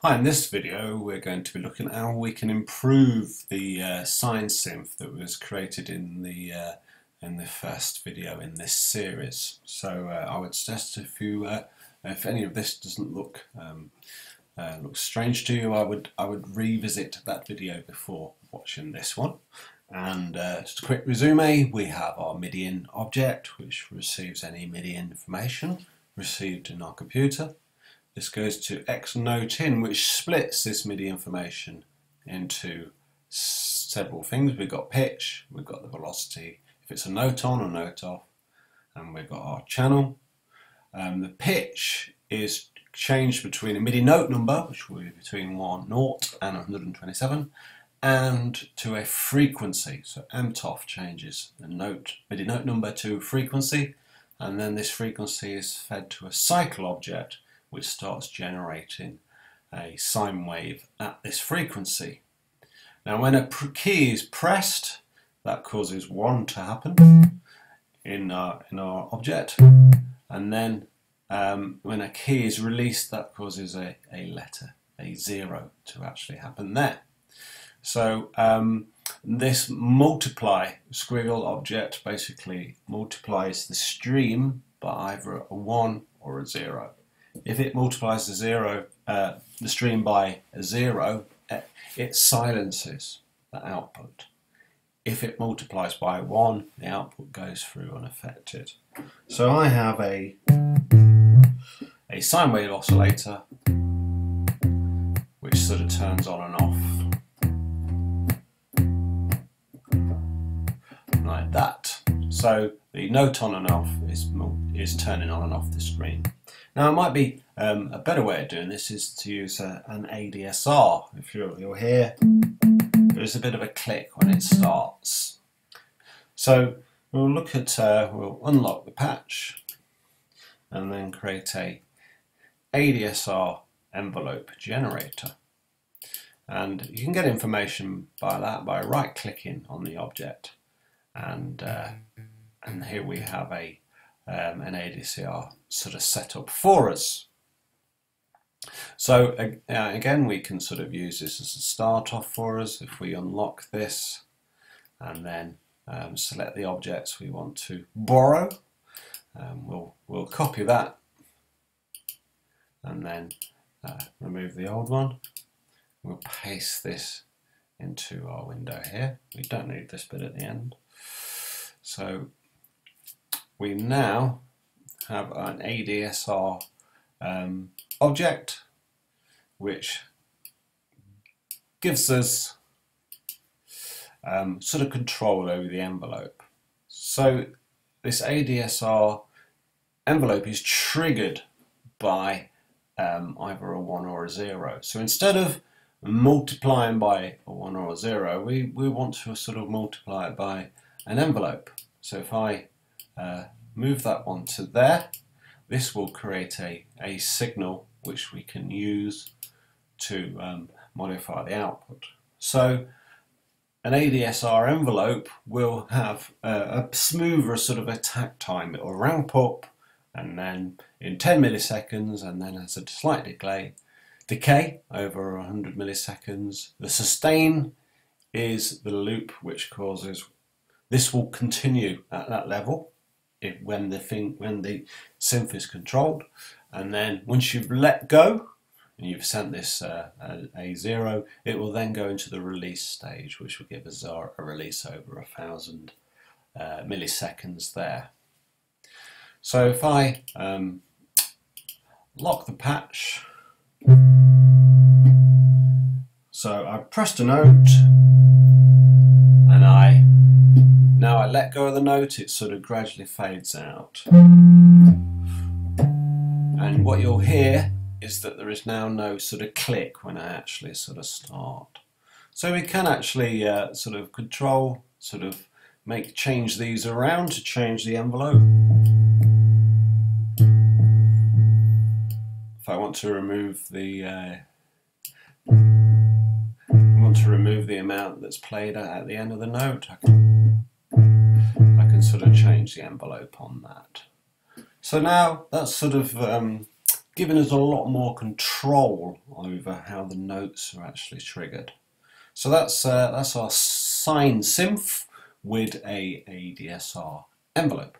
Hi, in this video we're going to be looking at how we can improve the sine synth that was created in the first video in this series. So I would suggest if any of this doesn't look strange to you, I would revisit that video before watching this one. And just a quick resume: we have our MIDI object, which receives any MIDI information received in our computer. This goes to X note in, which splits this MIDI information into several things. We've got pitch, we've got the velocity, if it's a note on or note off, and we've got our channel. The pitch is changed between a MIDI note number, which will be between 0 and 127, and to a frequency. So MTOF changes the MIDI note number to frequency, and then this frequency is fed to a cycle object, which starts generating a sine wave at this frequency. Now when a key is pressed, that causes 1 to happen in our object, and then when a key is released, that causes a letter, a 0, to actually happen there. So this multiply squiggle object basically multiplies the stream by either a 1 or a 0. If it multiplies the stream by a 0, it silences the output. If it multiplies by 1, the output goes through unaffected. So I have a sine wave oscillator which sort of turns on and off like that. So the note on and off is turning on and off the screen. Now, it might be a better way of doing this is to use an ADSR. If you'll hear, there's a bit of a click when it starts. So we'll look at, we'll unlock the patch and then create a ADSR envelope generator. And you can get information by that by right-clicking on the object. And here we have an ADSR sort of set up for us. So again, we can sort of use this as a start off for us. If we unlock this and then select the objects we want to borrow, we'll copy that and then remove the old one. We'll paste this into our window here. We don't need this bit at the end. So we now have an ADSR object which gives us sort of control over the envelope. So this ADSR envelope is triggered by either a 1 or a 0. So instead of multiplying by a 1 or a 0, we want to sort of multiply it by an envelope. So if I move that one to there, this will create a signal which we can use to modify the output. So an ADSR envelope will have a smoother sort of attack time. It will ramp up and then in 10 milliseconds, and then has a slight decay over 100 milliseconds. The sustain is the loop which causes this will continue at that level when the synth is controlled, and then once you've let go and you've sent this a 0, it will then go into the release stage, which will give us a release over 1000 milliseconds there. So if I lock the patch, so I pressed a note and now I let go of the note, it sort of gradually fades out. And what you'll hear is that there is now no sort of click when I actually sort of start. So we can actually sort of control, change these around to change the envelope. If I want to remove the amount that's played at the end of the note, I can sort of change the envelope on that. So now that's sort of giving us a lot more control over how the notes are actually triggered. So that's our sine synth with a ADSR envelope.